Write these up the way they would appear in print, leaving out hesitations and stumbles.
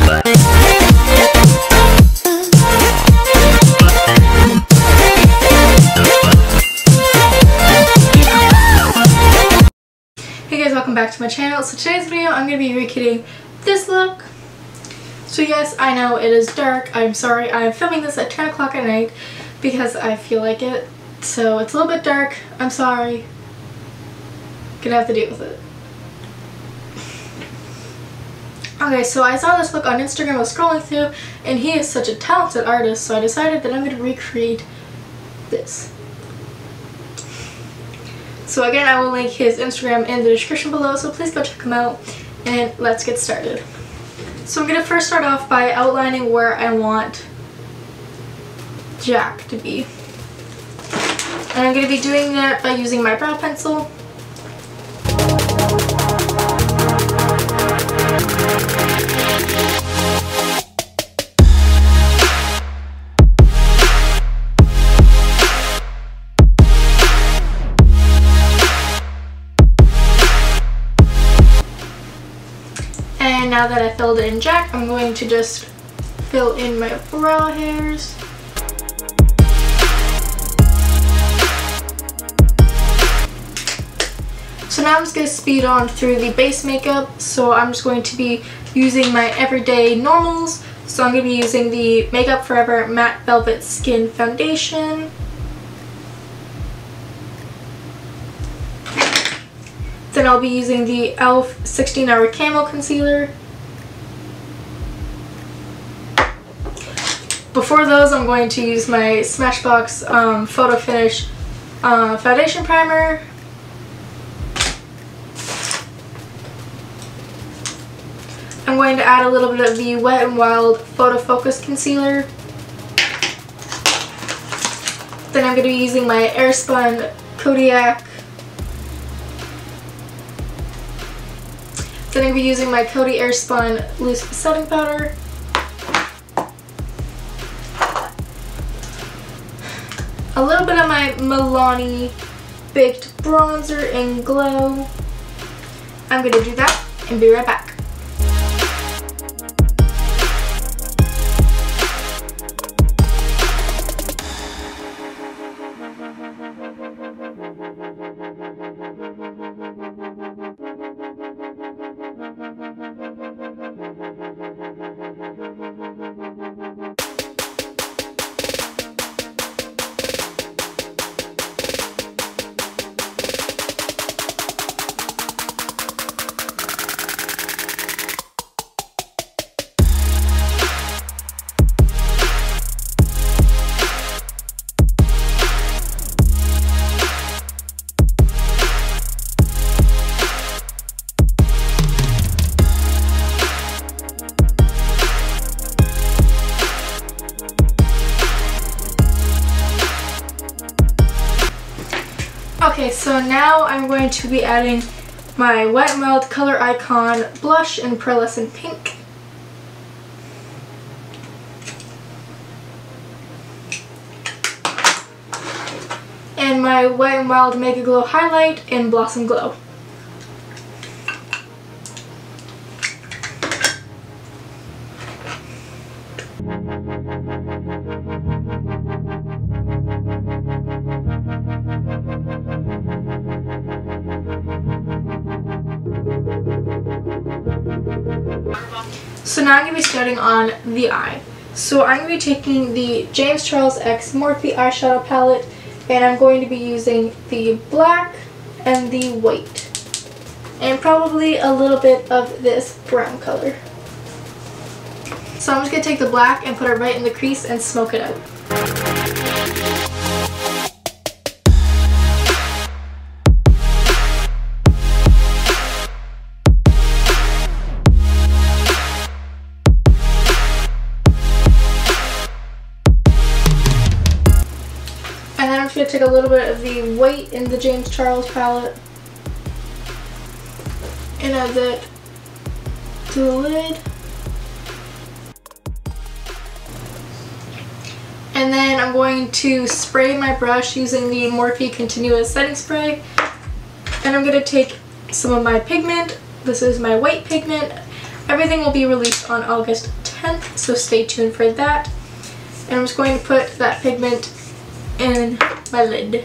Hey guys, welcome back to my channel. So today's video I'm going to be recreating this look. So yes, I know it is dark. I'm sorry. I'm filming this at 10 o'clock at night because I feel like it. So it's a little bit dark. I'm sorry. Gonna have to deal with it. Okay, so I saw this look on Instagram. I was scrolling through and he is such a talented artist, so I decided that I'm going to recreate this. So again, I will link his Instagram in the description below, so please go check him out, and let's get started. So I'm going to first start off by outlining where I want Jack to be. And I'm going to be doing that by using my brow pencil. And now that I filled in Jack, I'm going to just fill in my brow hairs. So now I'm just going to speed on through the base makeup. So I'm just going to be using my everyday normals. So I'm going to be using the Makeup Forever Matte Velvet Skin Foundation. Then I'll be using the e.l.f. 16-Hour Camo Concealer. Before those, I'm going to use my Smashbox Photo Finish Foundation Primer. I'm going to add a little bit of the Wet n Wild Photo Focus Concealer. Then I'm going to be using my Airspun Kodiak. Then I'm going to be using my Coty Airspun Loose Setting Powder. A little bit of my Milani Baked Bronzer in Glow. I'm going to do that and be right back. Okay, so now I'm going to be adding my Wet n Wild Color Icon blush in Pearlescent Pink. And my Wet n Wild Mega Glow highlight in Blossom Glow. So now I'm going to be starting on the eye. So I'm going to be taking the James Charles X Morphe eyeshadow palette, and I'm going to be using the black and the white, and probably a little bit of this brown color. So I'm just going to take the black and put it right in the crease and smoke it out. And then I'm just going to take a little bit of the white in the James Charles palette and add that to the lid. And then I'm going to spray my brush using the Morphe Continuous Setting Spray. And I'm going to take some of my pigment. This is my white pigment. everything will be released on August 10th, so stay tuned for that. And I'm just going to put that pigment in my lid.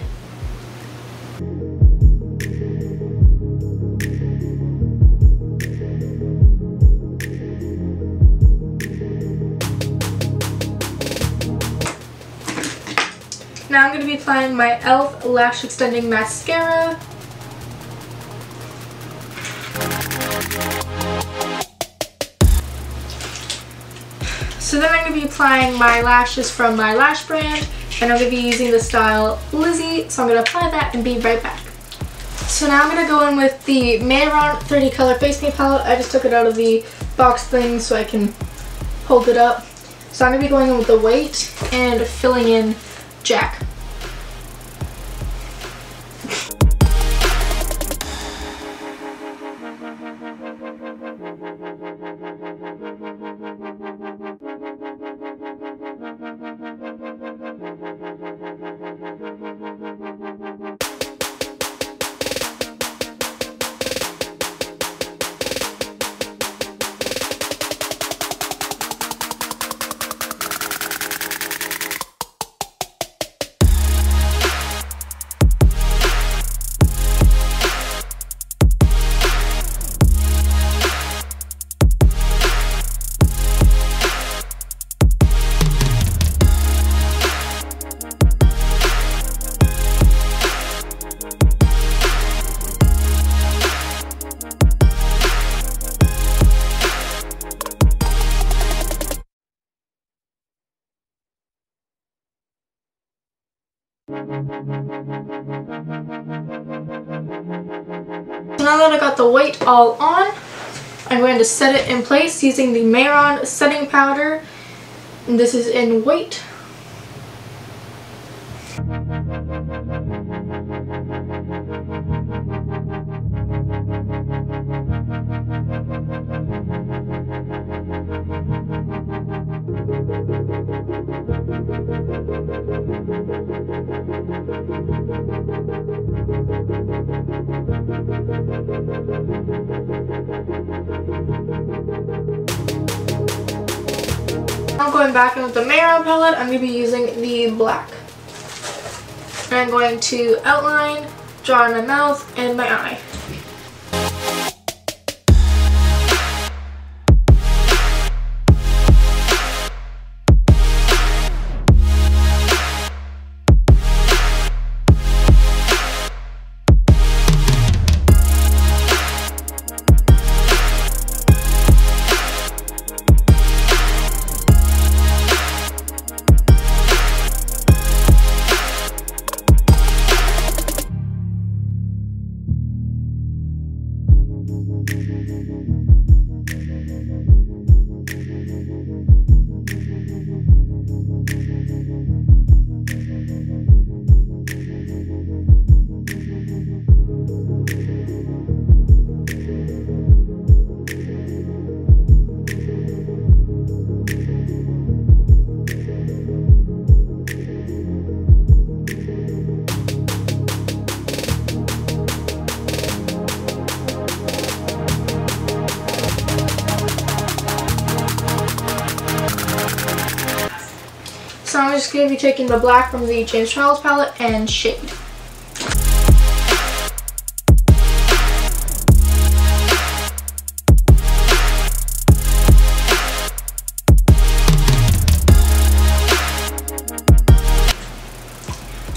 Now I'm going to be applying my e.l.f. Lash Extending Mascara. So then I'm going to be applying my lashes from my lash brand, and I'm going to be using the style Lizzie, so I'm going to apply that and be right back. So now I'm going to go in with the Mayron 30 Color Face Paint Palette. I just took it out of the box thing so I can hold it up. So I'm going to be going in with the weight and filling in Jack. So now that I got the weight all on, I'm going to set it in place using the Mayron setting powder. And this is in weight. I'm going back in with the Mayron palette. I'm going to be using the black. And I'm going to outline, draw in my mouth and my eye. So I'm just going to be taking the black from the James Charles palette and shade.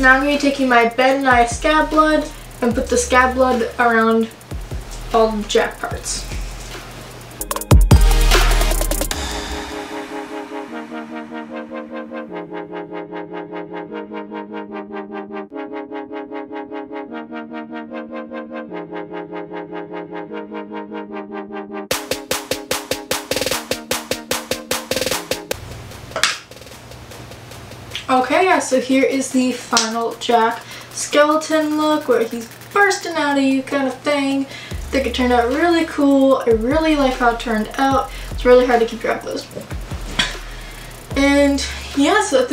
Now I'm going to be taking my Ben Nye Scab Blood and put the scab blood around all the Jack parts. Okay, yeah, so here is the final Jack skeleton look where he's bursting out of you kind of thing. I think it turned out really cool. I really like how it turned out. It's really hard to keep track of those. And yeah, so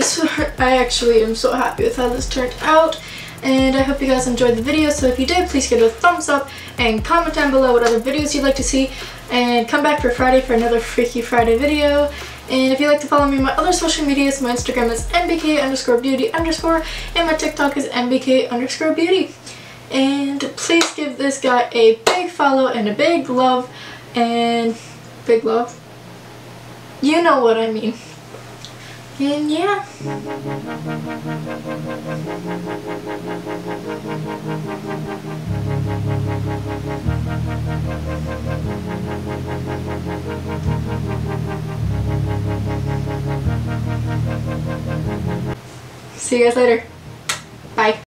I actually am so happy with how this turned out. And I hope you guys enjoyed the video. So if you did, please give it a thumbs up and comment down below what other videos you'd like to see. And come back for Friday for another Freaky Friday video. And if you'd like to follow me on my other social medias, my Instagram is mbk_beauty_ and my TikTok is mbk_beauty. And please give this guy a big follow and a big love. And big love. You know what I mean. And yeah. See you guys later. Bye.